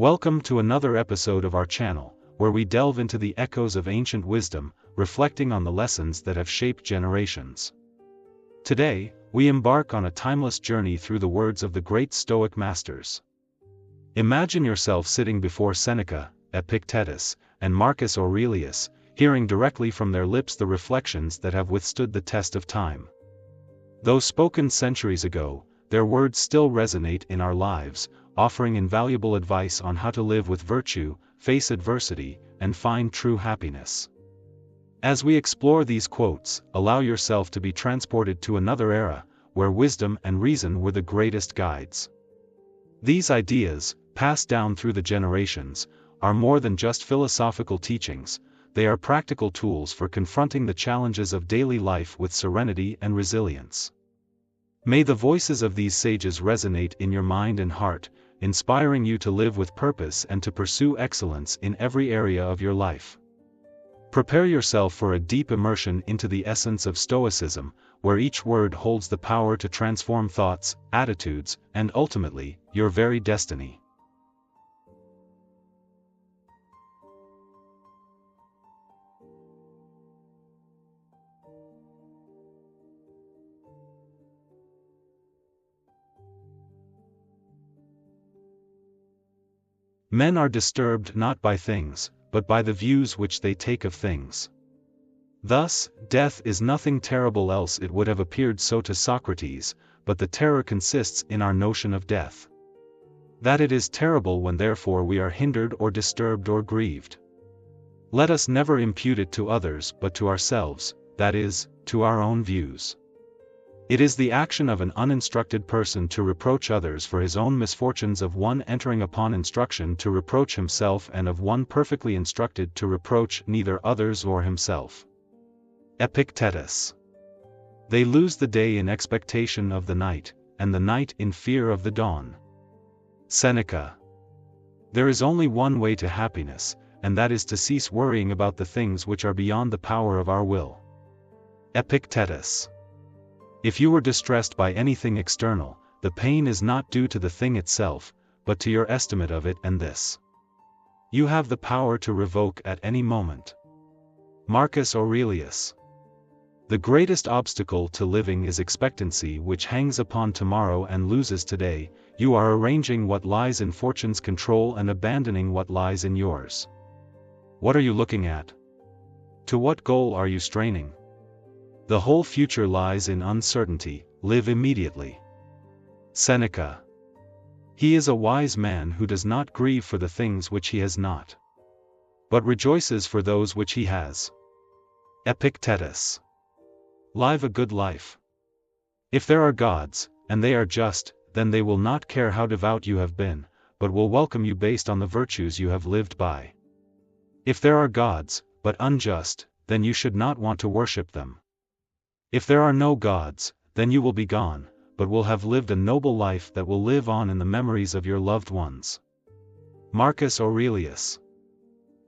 Welcome to another episode of our channel, where we delve into the echoes of ancient wisdom, reflecting on the lessons that have shaped generations. Today, we embark on a timeless journey through the words of the great Stoic masters. Imagine yourself sitting before Seneca, Epictetus, and Marcus Aurelius, hearing directly from their lips the reflections that have withstood the test of time. Though spoken centuries ago, their words still resonate in our lives, offering invaluable advice on how to live with virtue, face adversity, and find true happiness. As we explore these quotes, allow yourself to be transported to another era, where wisdom and reason were the greatest guides. These ideas, passed down through the generations, are more than just philosophical teachings, they are practical tools for confronting the challenges of daily life with serenity and resilience. May the voices of these sages resonate in your mind and heart, inspiring you to live with purpose and to pursue excellence in every area of your life. Prepare yourself for a deep immersion into the essence of Stoicism, where each word holds the power to transform thoughts, attitudes, and ultimately, your very destiny. Men are disturbed not by things, but by the views which they take of things. Thus, death is nothing terrible, else it would have appeared so to Socrates, but the terror consists in our notion of death. That it is terrible when therefore we are hindered or disturbed or grieved. Let us never impute it to others but to ourselves, that is, to our own views. It is the action of an uninstructed person to reproach others for his own misfortunes, of one entering upon instruction to reproach himself, and of one perfectly instructed to reproach neither others or himself. Epictetus. They lose the day in expectation of the night, and the night in fear of the dawn. Seneca. There is only one way to happiness, and that is to cease worrying about the things which are beyond the power of our will. Epictetus. If you were distressed by anything external, the pain is not due to the thing itself, but to your estimate of it, and this you have the power to revoke at any moment. Marcus Aurelius. The greatest obstacle to living is expectancy, which hangs upon tomorrow and loses today. You are arranging what lies in fortune's control and abandoning what lies in yours. What are you looking at? To what goal are you straining? The whole future lies in uncertainty, live immediately. Seneca. He is a wise man who does not grieve for the things which he has not, but rejoices for those which he has. Epictetus. Live a good life. If there are gods, and they are just, then they will not care how devout you have been, but will welcome you based on the virtues you have lived by. If there are gods, but unjust, then you should not want to worship them. If there are no gods, then you will be gone, but will have lived a noble life that will live on in the memories of your loved ones. Marcus Aurelius.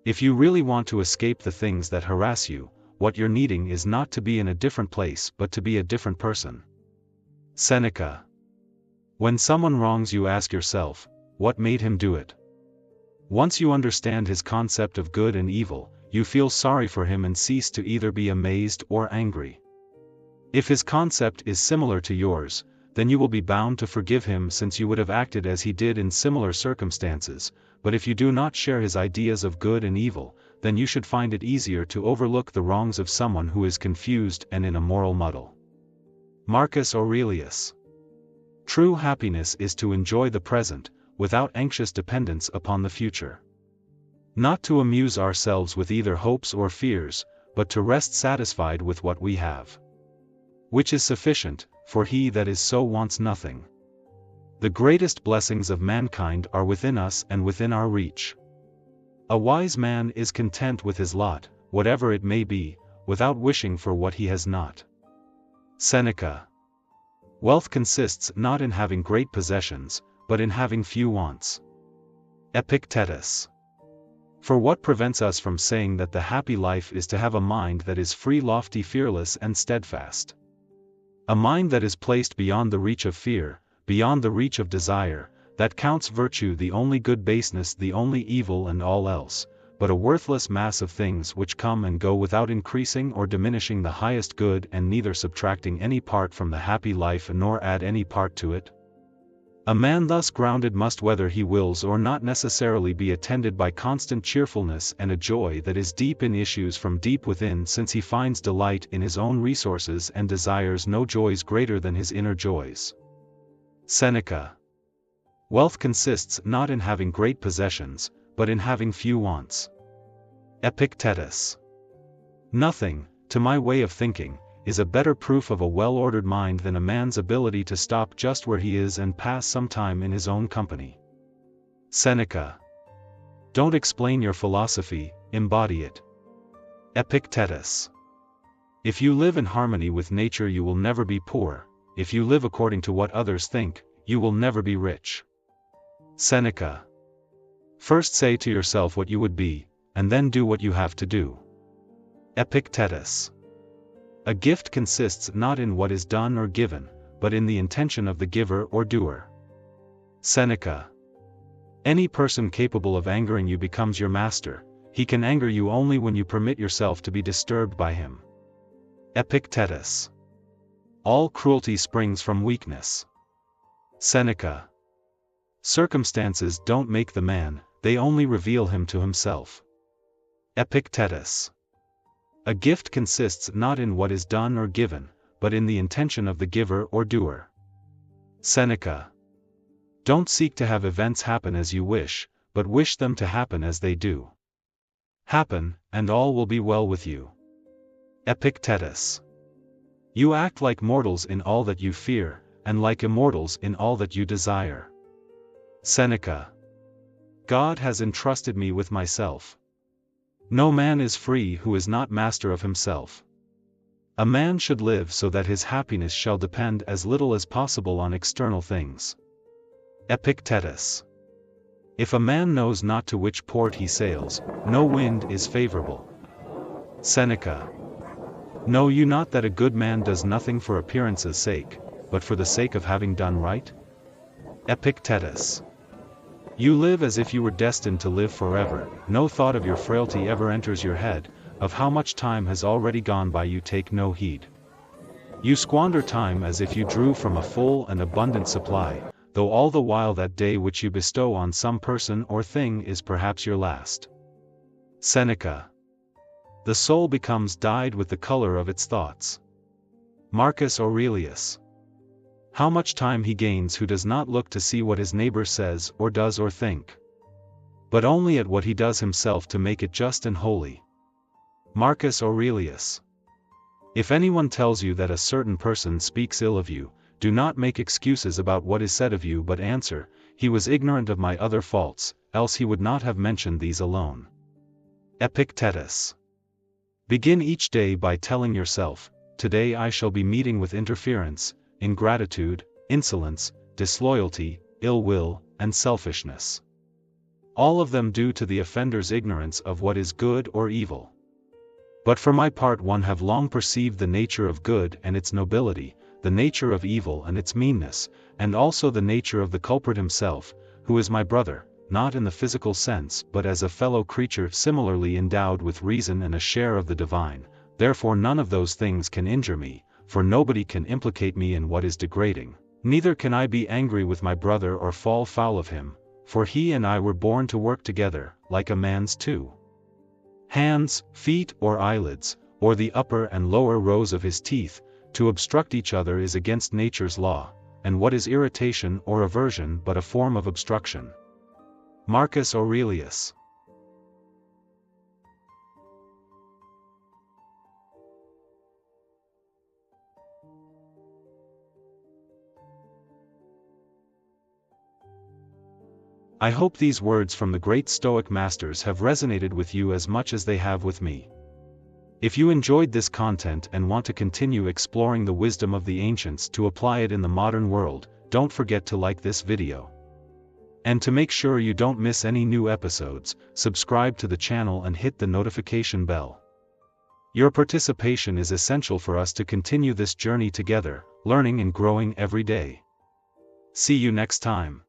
If you really want to escape the things that harass you, what you're needing is not to be in a different place but to be a different person. Seneca. When someone wrongs you, ask yourself, what made him do it? Once you understand his concept of good and evil, you feel sorry for him and cease to either be amazed or angry. If his concept is similar to yours, then you will be bound to forgive him, since you would have acted as he did in similar circumstances, but if you do not share his ideas of good and evil, then you should find it easier to overlook the wrongs of someone who is confused and in a moral muddle. Marcus Aurelius. True happiness is to enjoy the present, without anxious dependence upon the future. Not to amuse ourselves with either hopes or fears, but to rest satisfied with what we have, which is sufficient, for he that is so wants nothing. The greatest blessings of mankind are within us and within our reach. A wise man is content with his lot, whatever it may be, without wishing for what he has not. Seneca. Wealth consists not in having great possessions, but in having few wants. Epictetus. For what prevents us from saying that the happy life is to have a mind that is free, lofty, fearless, and steadfast? A mind that is placed beyond the reach of fear, beyond the reach of desire, that counts virtue the only good, baseness the only evil, and all else, but a worthless mass of things which come and go without increasing or diminishing the highest good, and neither subtracting any part from the happy life nor add any part to it? A man thus grounded must, whether he wills or not, necessarily be attended by constant cheerfulness and a joy that is deep in, issues from deep within, since he finds delight in his own resources and desires no joys greater than his inner joys. Seneca. Wealth consists not in having great possessions, but in having few wants. Epictetus. Nothing, to my way of thinking, is a better proof of a well-ordered mind than a man's ability to stop just where he is and pass some time in his own company. Seneca. Don't explain your philosophy, embody it. Epictetus. If you live in harmony with nature, you will never be poor. If you live according to what others think, you will never be rich. Seneca. First say to yourself what you would be, and then do what you have to do. Epictetus. A gift consists not in what is done or given, but in the intention of the giver or doer. Seneca. Any person capable of angering you becomes your master. He can anger you only when you permit yourself to be disturbed by him. Epictetus. All cruelty springs from weakness. Seneca. Circumstances don't make the man, they only reveal him to himself. Epictetus. A gift consists not in what is done or given, but in the intention of the giver or doer. Seneca. Don't seek to have events happen as you wish, but wish them to happen as they do. Happen, and all will be well with you. Epictetus. You act like mortals in all that you fear, and like immortals in all that you desire. Seneca. God has entrusted me with myself. No man is free who is not master of himself. A man should live so that his happiness shall depend as little as possible on external things. Epictetus. If a man knows not to which port he sails, no wind is favorable. Seneca. Know you not that a good man does nothing for appearance's sake, but for the sake of having done right? Epictetus. You live as if you were destined to live forever, no thought of your frailty ever enters your head, of how much time has already gone by you take no heed. You squander time as if you drew from a full and abundant supply, though all the while that day which you bestow on some person or thing is perhaps your last. Seneca. The soul becomes dyed with the color of its thoughts. Marcus Aurelius. How much time he gains who does not look to see what his neighbor says or does or think, but only at what he does himself to make it just and holy. Marcus Aurelius. If anyone tells you that a certain person speaks ill of you, do not make excuses about what is said of you, but answer, he was ignorant of my other faults, else he would not have mentioned these alone. Epictetus. Begin each day by telling yourself, today I shall be meeting with interference, ingratitude, insolence, disloyalty, ill will, and selfishness. All of them due to the offender's ignorance of what is good or evil. But for my part, one have long perceived the nature of good and its nobility, the nature of evil and its meanness, and also the nature of the culprit himself, who is my brother, not in the physical sense but as a fellow creature similarly endowed with reason and a share of the divine. Therefore none of those things can injure me, for nobody can implicate me in what is degrading, neither can I be angry with my brother or fall foul of him, for he and I were born to work together, like a man's two hands, feet or eyelids, or the upper and lower rows of his teeth. To obstruct each other is against nature's law, and what is irritation or aversion but a form of obstruction? Marcus Aurelius. I hope these words from the great Stoic masters have resonated with you as much as they have with me. If you enjoyed this content and want to continue exploring the wisdom of the ancients to apply it in the modern world, don't forget to like this video. And to make sure you don't miss any new episodes, subscribe to the channel and hit the notification bell. Your participation is essential for us to continue this journey together, learning and growing every day. See you next time.